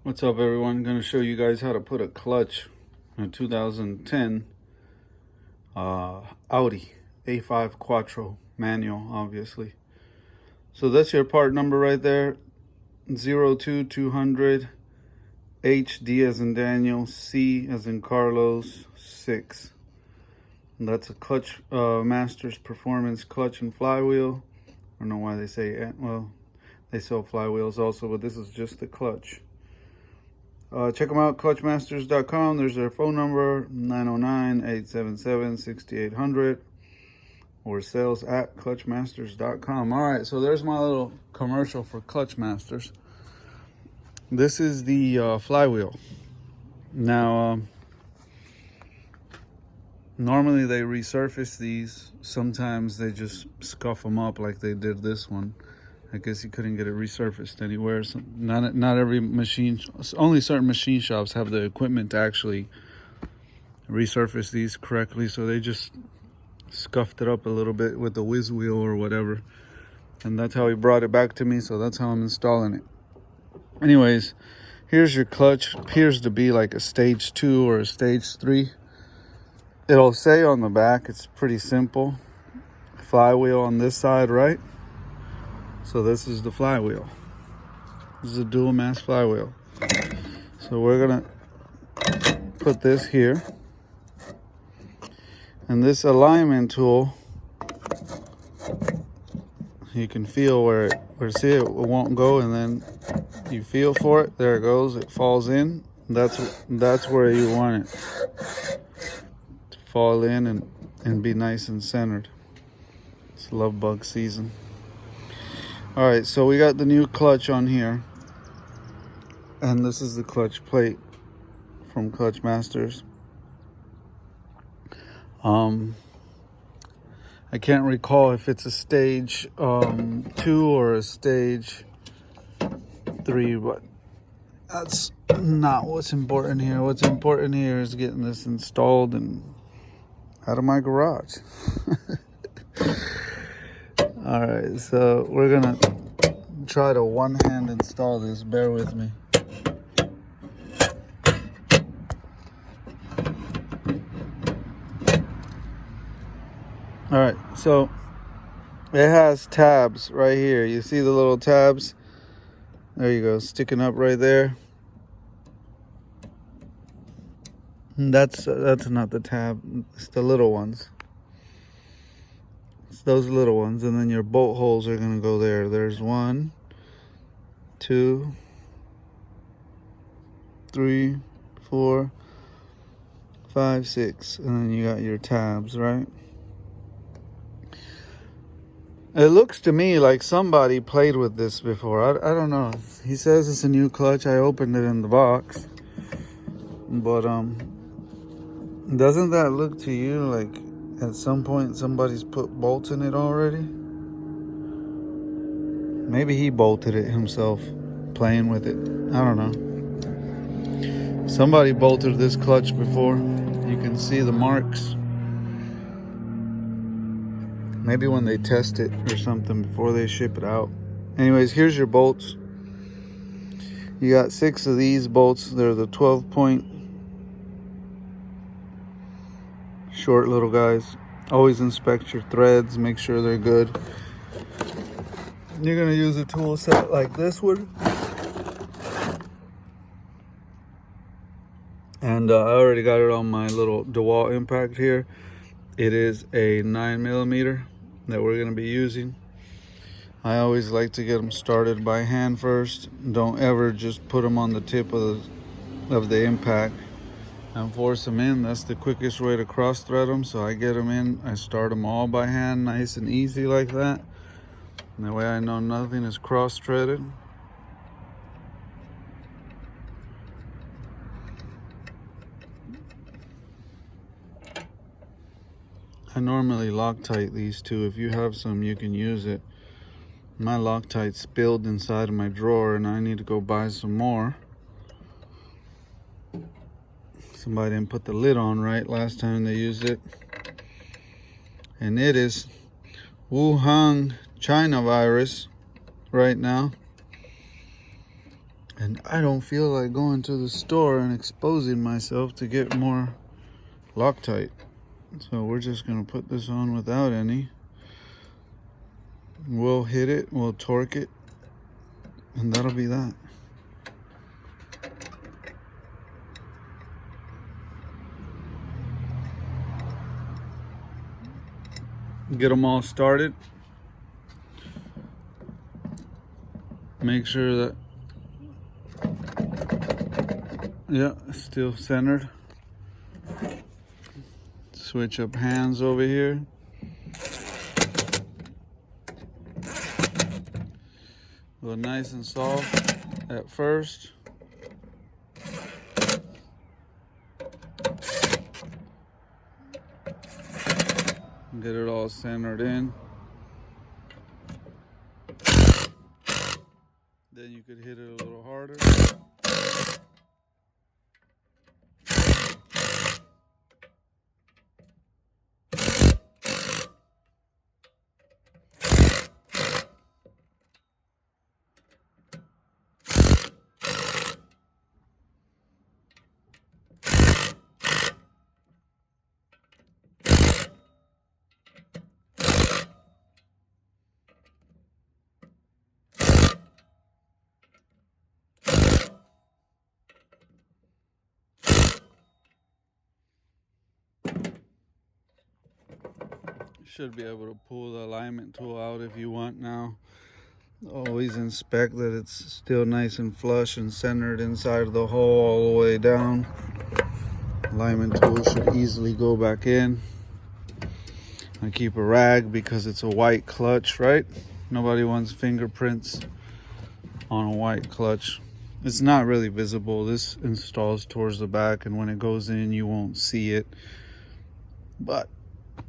What's up, everyone? I'm going to show you guys how to put a clutch in a 2010 Audi A5 Quattro manual, obviously. So that's your part number right there, 02200 HD as in Daniel, C as in Carlos, 6. And that's a Clutch Masters Performance clutch and flywheel. I don't know why they say, well, they sell flywheels also, but this is just the clutch. Check them out, clutchmasters.com. There's their phone number, 909-877-6800, or sales at clutchmasters.com. All right, so there's my little commercial for Clutch Masters. This is the flywheel. Now, normally they resurface these. Sometimes they just scuff them up like they did this one. I guess you couldn't get it resurfaced anywhere. So not every machine, only certain machine shops have the equipment to actually resurface these correctly. So they just scuffed it up a little bit with the whiz wheel or whatever. And that's how he brought it back to me. So that's how I'm installing it. Anyways, here's your clutch. Appears to be like a stage 2 or a stage 3. It'll say on the back, it's pretty simple. Flywheel on this side, right? So this is the flywheel. This is a dual mass flywheel. So we're gonna put this here. And this alignment tool, you can feel where see it won't go, and then you feel for it. There it goes. It falls in. That's where you want it to fall in and be nice and centered. It's love bug season. All right, so we got the new clutch on here, and this is the clutch plate from Clutch Masters. I can't recall if it's a stage 2 or a stage 3, but that's not what's important here. What's important here is getting this installed and out of my garage. All right, so we're gonna try to one-hand install this. Bear with me. All right, so it has tabs right here. You see the little tabs? There you go, sticking up right there. And that's not the tab. It's the little ones. It's those little ones, and then your bolt holes are gonna go there. There's 1, 2, 3, 4, 5, 6, and then you got your tabs, right? It looks to me like somebody played with this before. I don't know. He says it's a new clutch. I opened it in the box. But doesn't that look to you like at some point somebody's put bolts in it already? Maybe he bolted it himself, playing with it. I don't know. Somebody bolted this clutch before. You can see the marks. Maybe when they test it or something before they ship it out. Anyways, here's your bolts. You got 6 of these bolts. They're the 12-point short little guys. Always inspect your threads, make sure they're good. You're gonna use a tool set like this one. And I already got it on my little DeWalt impact here. It is a 9mm that we're going to be using. I always like to get them started by hand first. Don't ever just put them on the tip of the impact and force them in. That's the quickest way to cross thread them. So I get them in, I start them all by hand, nice and easy like that. And that way I know nothing is cross threaded. I normally Loctite these two. If you have some, you can use it. My Loctite spilled inside of my drawer and I need to go buy some more. Somebody didn't put the lid on right last time they used it. And it is Wuhan, China virus right now. And I don't feel like going to the store and exposing myself to get more Loctite. So we're just gonna put this on without any. We'll hit it, we'll torque it, and that'll be that. Get them all started. Make sure that, yeah, still centered. Switch up hands over here. Go nice and soft at first. Get it all centered in. Then you could hit it a little harder. Should be able to pull the alignment tool out if you want now. Always inspect that it's still nice and flush and centered inside of the hole all the way down. Alignment tool should easily go back in. I keep a rag because it's a white clutch, right? Nobody wants fingerprints on a white clutch. It's not really visible. This installs towards the back, and when it goes in you won't see it. But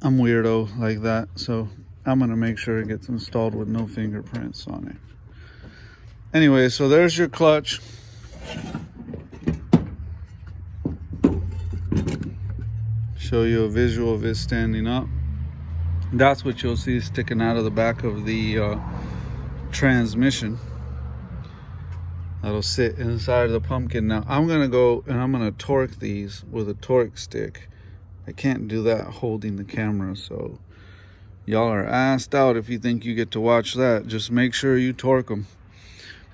I'm weirdo like that, so I'm gonna make sure it gets installed with no fingerprints on it. Anyway, so there's your clutch. Show you a visual of it standing up. That's what you'll see sticking out of the back of the transmission. That'll sit inside of the pumpkin. Now I'm gonna go and I'm gonna torque these with a torque stick. I can't do that holding the camera, so y'all are asked out if you think you get to watch that. Just make sure you torque them,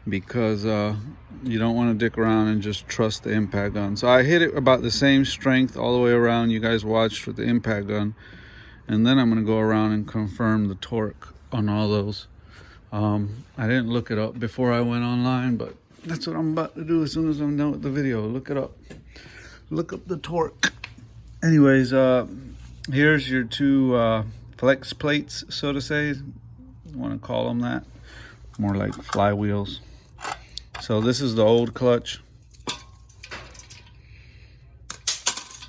because you don't want to dick around and just trust the impact gun. So I hit it about the same strength all the way around you guys watched with the impact gun, and then I'm going to go around and confirm the torque on all those. I didn't look it up before I went online, but that's what I'm about to do as soon as I'm done with the video. Look it up. Look up the torque. Anyways, here's your two flex plates, so to say. You want to call them that. More like flywheels. So this is the old clutch.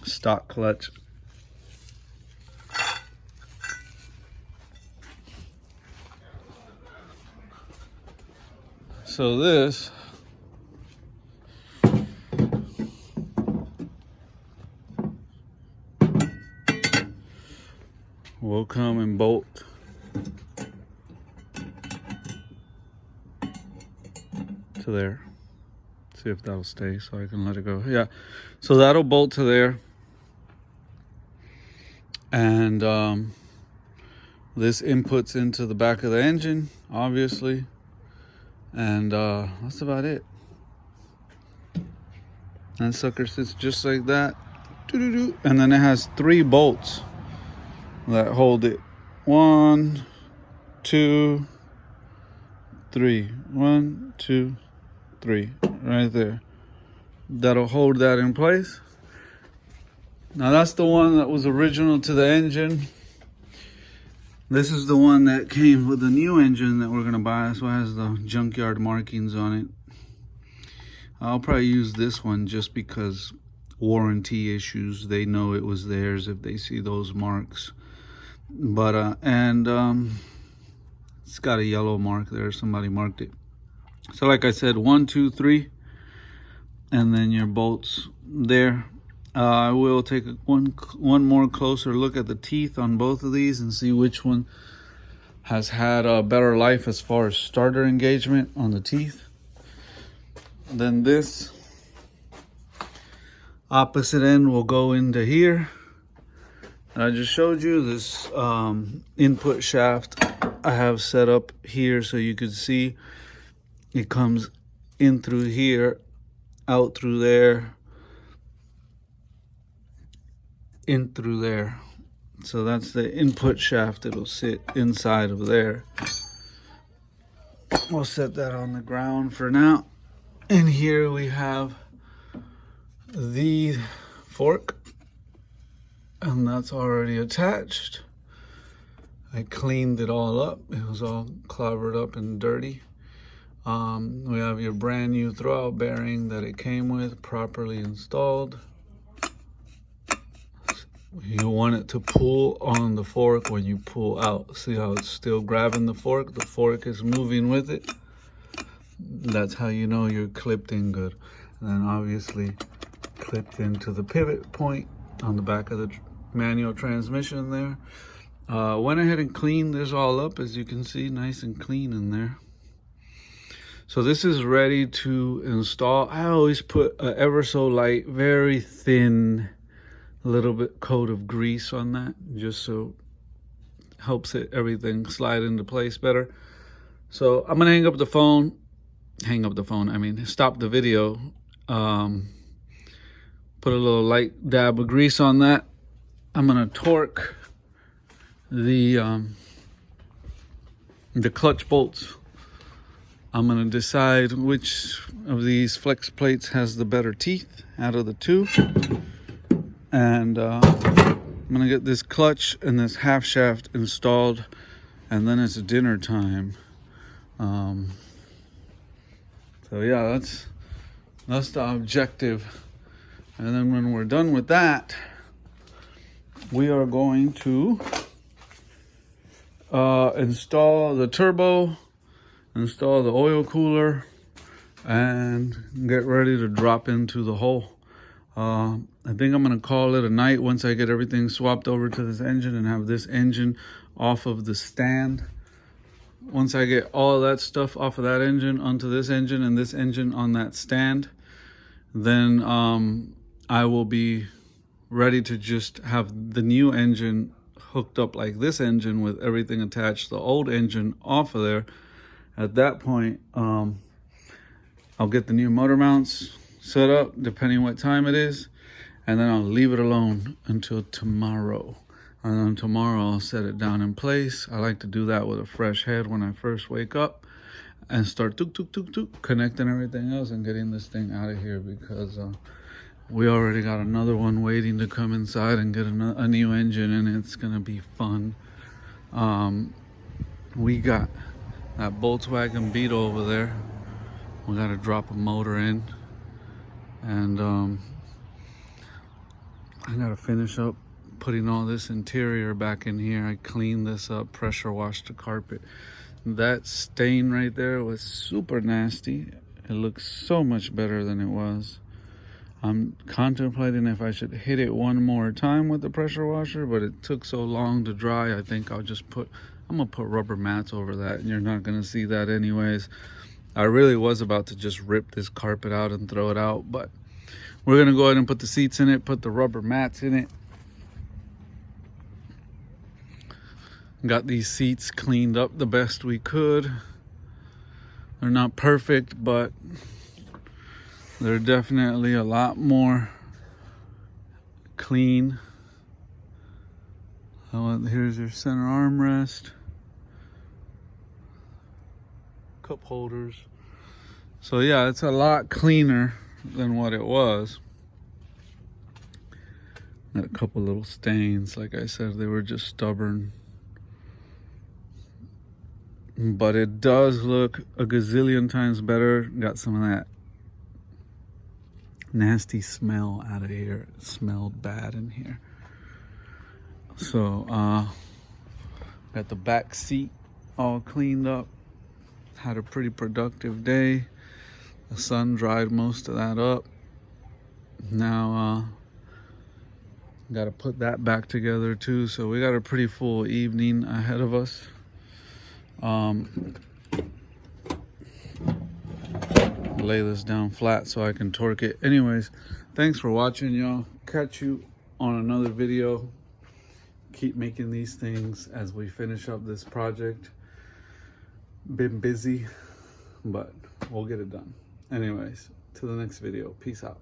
Stock clutch. So this will come and bolt to there. See if that'll stay so I can let it go. Yeah, so that'll bolt to there. And this inputs into the back of the engine, obviously. And that's about it. That sucker sits just like that. And then it has 3 bolts that hold it. 1, 2, 3. 1, 2, 3. Right there. That'll hold that in place. Now that's the one that was original to the engine. This is the one that came with the new engine that we're gonna buy. That's why it has the junkyard markings on it. I'll probably use this one just because warranty issues. They know it was theirs if they see those marks. But it's got a yellow mark there. Somebody marked it. So like I said, 1, 2, 3, and then your bolts there. I will take one more closer look at the teeth on both of these and see which one has had a better life as far as starter engagement on the teeth. Then this opposite end will go into here. And I just showed you this input shaft I have set up here so you could see it comes in through here, out through there, in through there. So that's the input shaft. It'll sit inside of there. We'll set that on the ground for now. And here we have the fork, and that's already attached. I cleaned it all up. It was all clobbered up and dirty. We have your brand new throwout bearing that it came with, properly installed. You want it to pull on the fork when you pull out. See how it's still grabbing the fork? The fork is moving with it. That's how you know you're clipped in good. And then obviously clipped into the pivot point on the back of the manual transmission there. Went ahead and cleaned this all up, as you can see, nice and clean in there. So this is ready to install. I always put a ever so light, very thin, little bit coat of grease on that, just so it helps everything slide into place better. So I'm gonna stop the video, put a little light dab of grease on that. I'm gonna torque the clutch bolts. I'm gonna decide which of these flex plates has the better teeth out of the two. And I'm gonna get this clutch and this half shaft installed, and then it's dinner time. So yeah, that's the objective. And then when we're done with that, we are going to install the turbo, install the oil cooler, and get ready to drop into the hole. I think I'm gonna call it a night once I get everything swapped over to this engine and have this engine off of the stand. Once I get all of that stuff off of that engine onto this engine and this engine on that stand, then I will be ready to just have the new engine hooked up like this engine with everything attached, the old engine off of there. At that point, I'll get the new motor mounts set up depending what time it is, and then I'll leave it alone until tomorrow. And then tomorrow I'll set it down in place. I like to do that with a fresh head when I first wake up and start connecting everything else and getting this thing out of here, because we already got another one waiting to come inside and get a new engine, and it's gonna be fun. We got that Volkswagen Beetle over there. We gotta drop a motor in, and I gotta finish up putting all this interior back in here. I cleaned this up, pressure washed the carpet. That stain right there was super nasty. It looks so much better than it was. I'm contemplating if I should hit it one more time with the pressure washer, but it took so long to dry. I think I'm gonna put rubber mats over that, and you're not gonna see that anyways. I really was about to just rip this carpet out and throw it out, but we're gonna go ahead and put the seats in it, put the rubber mats in it. Got these seats cleaned up the best we could. They're not perfect, but they're definitely a lot more clean. Here's your center armrest, cup holders. So yeah, it's a lot cleaner than what it was. Got a couple little stains. Like I said, they were just stubborn. But it does look a gazillion times better. Got some of that nasty smell out of here. It smelled bad in here. So got the back seat all cleaned up. Had a pretty productive day. The sun dried most of that up. Now got to put that back together too. So we got a pretty full evening ahead of us. lay this down flat so I can torque it. Anyways, thanks for watching, y'all. Catch you on another video. Keep making these things as we finish up this project. Been busy, but we'll get it done. Anyways, to the next video. Peace out.